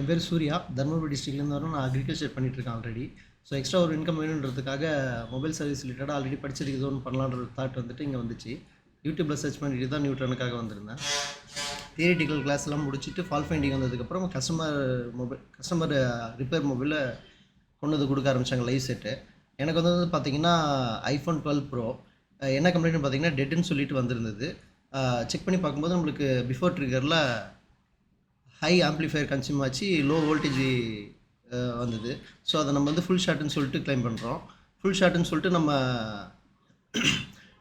என் பேர் சூர்யா. தர்மபுரி டிஸ்ட்ரிக்ட்லேருந்து வரோம். நான் அக்ரிகல்ச்சர் பண்ணிகிட்ருக்கேன் ஆல்ரெடி. ஸோ எக்ஸ்ட்ரா ஒரு இன்கம் வேணுன்றதுக்காக மொபைல் சர்வீஸ் ரிலேட்டடாக ஆல்ரெடி படிச்சதுக்கு ஏதோ ஒன்று பண்ணலான்ற ஒரு தாட் வந்துட்டு இங்கே வந்துச்சு. யூடியூப்பில் சர்ச் பண்ணிட்டு தான் நியூட்ரனுக்காக வந்திருந்தேன். தியரிட்டிக்கல் கிளாஸ்லாம் முடிச்சுட்டு ஃபால் ஃபைண்டிங் வந்ததுக்கப்புறம் கஸ்டமர் ரிப்பேர் மொபைலில் கொண்டு வந்து கொடுக்க ஆரம்பித்தாங்க லைவ் செட்டு. எனக்கு வந்து பார்த்தீங்கன்னா iPhone 12 Pro என்ன கம்ப்ளைண்ட்னு பார்த்தீங்கன்னா டெட்டுன்னு சொல்லிட்டு வந்திருந்தது. செக் பண்ணி பார்க்கும்போது நம்மளுக்கு பிஃபோர் ட்ரிகரில் ஹை ஆம்ப்ளிஃபையர் கன்சியூம் ஆச்சு, லோ வோல்டேஜ் வந்தது. ஸோ அதை நம்ம வந்து ஃபுல் ஷாட்டுன்னு சொல்லிட்டு கிளைம் பண்ணுறோம். ஃபுல் ஷாட்டுன்னு சொல்லிட்டு நம்ம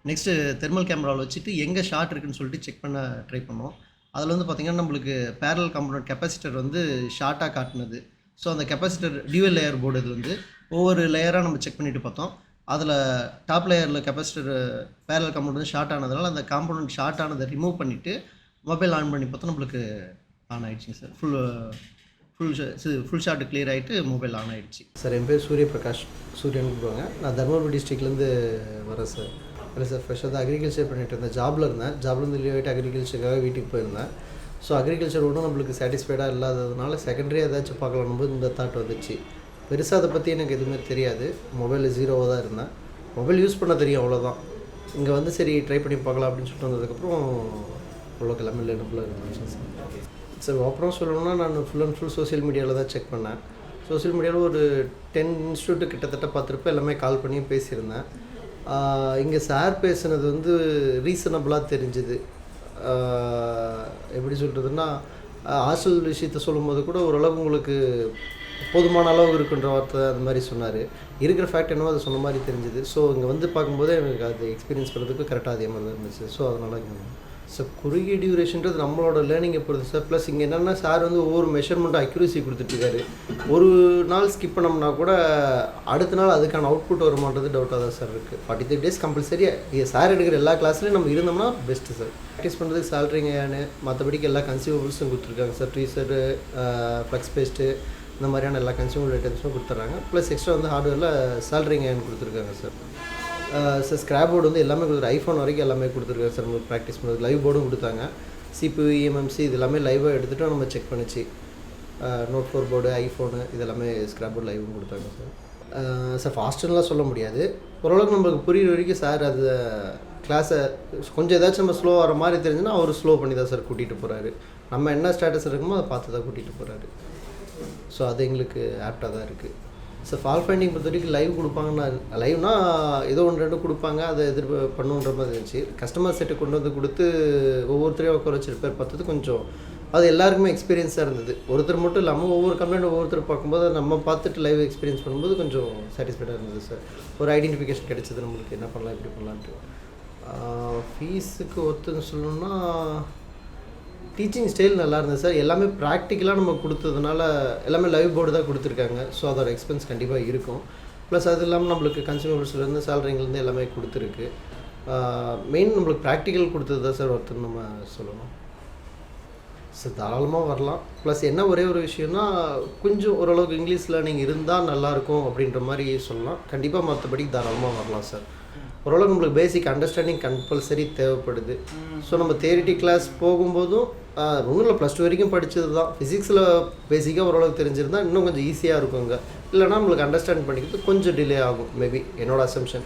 நெக்ஸ்ட்டு தெர்மல் கேமராவில் வச்சுட்டு எங்கே ஷார்ட் இருக்குதுன்னு சொல்லிட்டு செக் பண்ண ட்ரை பண்ணோம். அதில் வந்து பார்த்திங்கன்னா நம்மளுக்கு பேரல் காம்பனண்ட் கெப்பாசிட்டர் வந்து ஷார்ட்டாக காட்டினது. ஸோ அந்த கெப்பாசிட்டர் டியூவல் லேயர் போர்டு இது வந்து ஒவ்வொரு லேயராக நம்ம செக் பண்ணிவிட்டு பார்த்தோம். அதில் டாப் லேயரில் கெப்பாசிட்டர் பேரல் காம்பனண்ட் வந்து ஷார்ட் ஆனதுனால அந்த காம்பனண்ட் ஷார்ட் ஆனதை ரிமூவ் பண்ணிவிட்டு மொபைல் ஆன் பண்ணி பார்த்தோம், நம்மளுக்கு ஆன் ஆகிடுச்சிங்க சார். ஃபுல் ஷாட் கிளியர் ஆகிட்டு மொபைல் ஆன் ஆகிடுச்சு. சார் என் பேர் சூரியபிரகாஷ், சூரியன் கூப்பிடுவாங்க. நான் தர்மபுரி டிஸ்ட்ரிக்ட்லேருந்து வரேன் சார். இல்லை சார், ஃப்ரெஷ்ஷாக தான் அக்ரிகல்ச்சர் பண்ணிகிட்டு இருந்தேன். ஜாபில் இருந்தேன். ஜாப்லேருந்து லீவ் ஆகிட்டு அக்ரிகல்ச்சருக்காக வீட்டுக்கு போயிருந்தேன். ஸோ அக்ரிகல்ச்சர் ஒன்றும் நம்மளுக்கு சாட்டிஸ்ஃபைடாக இல்லாததுனால செகண்டரியாக ஏதாச்சும் பார்க்கலாம் போது இந்த தாட் வந்துச்சு. பெருசாக அதை பற்றி எனக்கு எதுவுமே தெரியாது. மொபைலில் ஜீரோவாக தான் இருந்தேன். மொபைல் யூஸ் பண்ண தெரியும், அவ்வளோதான். இங்கே வந்து சரி ட்ரை பண்ணி பார்க்கலாம் அப்படின்னு சொல்லிட்டு வந்ததுக்கப்புறம் அவ்வளோக்கு எல்லாமே லேனபிளாக இருந்துச்சு சார். சார் அப்புறம் சொல்லணும்னா நான் ஃபுல் அண்ட் ஃபுல் சோஷியல் மீடியாவில் தான் செக் பண்ணேன். சோஷியல் மீடியாவில் ஒரு 10 இன்ஸ்டியூட்டு கிட்டத்தட்ட பார்த்துருப்ப எல்லாமே கால் பண்ணி பேசியிருந்தேன். இங்கே சார் பேசுனது வந்து ரீசனபிளாக தெரிஞ்சுது. எப்படி சொல்கிறதுன்னா, ஹாஸ்டல் விஷயத்த சொல்லும்போது கூட ஓரளவு உங்களுக்கு போதுமான அளவு இருக்குன்ற வார்த்தை அந்த மாதிரி சொன்னார். இருக்கிற ஃபேக்ட் என்னவோ அதை சொன்ன மாதிரி தெரிஞ்சுது. ஸோ இங்கே வந்து பார்க்கும்போதே எனக்கு அது எக்ஸ்பீரியன்ஸ் பண்ணுறதுக்கு கரெக்டாக அதே மாதிரி தான் இருந்துச்சு. ஸோ அதனால் இங்கே ஸோ குறுகிய டியூரேஷன்றது நம்மளோட லேர்னிங்கை பொறுத்து சார். ப்ளஸ் இங்கே என்னென்னா சார் வந்து ஒவ்வொரு மெஷர்மெண்ட்டும் அக்யூரேசி கொடுத்துட்ருக்காரு. ஒரு நாள் ஸ்கிப் பண்ணோம்னா கூட அடுத்த நாள் அதுக்கான அவுட்புட் வருமானது டவுட்டாக தான் சார் இருக்குது. 43 days கம்பல்சரியாக சார் எடுக்கிற எல்லா கிளாஸ்லேயும் நம்ம இருந்தோம்னா பெஸ்ட்டு சார். ப்ராக்டிஸ் பண்ணுறதுக்கு சேலரிங்க மற்றபடிக்கு எல்லா கன்சியூமபிள்ஸும் கொடுத்துருக்காங்க சார். ட்ரீசரு, ஃப்ளக்ஸ் பேஸ்ட்டு, இந்த மாதிரியான எல்லா கன்சியூமபிள் ஐட்டம்ஸும் கொடுத்துட்றாங்க. ப்ளஸ் எக்ஸ்ட்ரா வந்து ஹார்ட்வேரில் சேலரிங்க கொடுத்துருக்காங்க சார். சார் ஸ்க்ராப் போர்டு வந்து எல்லாமே கொடுத்துரு, ஐஃபோன் வரைக்கும் எல்லாமே கொடுத்துருக்காங்க சார். நம்ம ப்ராக்டிஸ் பண்ணுறது லைவ் போர்டும் கொடுத்தாங்க. CPU, EMMC இது எல்லாமே லைவாக எடுத்துகிட்டு நம்ம செக் பண்ணிச்சு. Note 4 போர்டு, ஐஃபோனு இதெல்லாமே ஸ்க்ராப் போர்டு லைவும் கொடுத்தாங்க சார். சார் ஃபாஸ்ட்டுன்னெலாம் சொல்ல முடியாது. ஓரளவுக்கு நம்மளுக்கு புரியுற வரைக்கும் சார் அது கிளாஸை கொஞ்சம் ஏதாச்சும் நம்ம ஸ்லோ வர மாதிரி தெரிஞ்சுன்னா அவர் ஸ்லோ பண்ணி தான் சார் கூட்டிகிட்டு போகிறாரு. நம்ம என்ன ஸ்டேட்டஸ் இருக்குமோ அதை பார்த்து தான் கூட்டிகிட்டு போகிறாரு. ஸோ அது எங்களுக்கு ஆப்டாக தான் இருக்குது. ஸோ ஃபால் ஃபைண்டிங் பொறுத்த வரைக்கும் லைவ் கொடுப்பாங்கன்னா, லைவ்னா ஏதோ 1-2 கொடுப்பாங்க, அதை பண்ணுன்ற மாதிரி இருந்துச்சு. கஸ்டமர் செட்டு கொண்டு வந்து கொடுத்து ஒவ்வொருத்தரையும் உட்கார வச்சு ரிப்பேர் பார்த்தது கொஞ்சம் அது எல்லாருக்குமே எக்ஸ்பீரியன்ஸாக இருந்தது. ஒருத்தர் மட்டும் இல்லாமல் ஒவ்வொரு கம்ப்ளைண்ட் ஒவ்வொருத்தர் பார்க்கும்போது நம்ம பார்த்துட்டு லைவ் எக்ஸ்பீரியன்ஸ் பண்ணும்போது கொஞ்சம் சாட்டிஸ்ஃபைடாக இருந்தது சார். ஒரு ஐடென்டிஃபிகேஷன் கிடைச்சது நம்மளுக்கு என்ன பண்ணலாம் எப்படி பண்ணலான்ட்டு. ஃபீஸுக்கு ஒருத்தர் சொல்லணுன்னா டீச்சிங் ஸ்டைல் நல்லா இருந்தது சார். எல்லாமே ப்ராக்டிக்கலாக நம்ம கொடுத்ததுனால எல்லாமே லைவ் போர்டு தான் கொடுத்துருக்காங்க. ஸோ அதோட எக்ஸ்பென்ஸ் கண்டிப்பாக இருக்கும். ப்ளஸ் அது இல்லாமல் நம்மளுக்கு கன்சியூமர்ஸ்லேருந்து சேலரிங்கலேருந்து எல்லாமே கொடுத்துருக்கு. மெயின் நம்மளுக்கு ப்ராக்டிக்கல் கொடுத்தது தான் சார் ஒருத்தர் நம்ம சொல்லணும் சார். தாராளமாக வரலாம். ப்ளஸ் என்ன ஒரே ஒரு விஷயம்னா கொஞ்சம் ஓரளவுக்கு இங்கிலீஷ் லேர்னிங் இருந்தால் நல்லாயிருக்கும் அப்படின்ற மாதிரி சொல்லலாம். கண்டிப்பாக மற்றபடி தாராளமாக வரலாம் சார். ஓரளவுக்கு நம்மளுக்கு பேசிக் அண்டர்ஸ்டாண்டிங் கம்பல்சரி தேவைப்படுது. ஸோ நம்ம தியரிட்டி கிளாஸ் போகும்போதும் ஒன்றும் இல்லை, +2 வரைக்கும் படித்தது தான். ஃபிசிக்ஸில் பேசிக்காக ஓரளவுக்கு தெரிஞ்சிருந்தால் இன்னும் கொஞ்சம் ஈஸியாக இருக்குங்க. இல்லைனா நம்மளுக்கு அண்டர்ஸ்டாண்ட் பண்ணிக்கிறது கொஞ்சம் டிலே ஆகும் மேபி, என்னோடய அசம்ஷன்.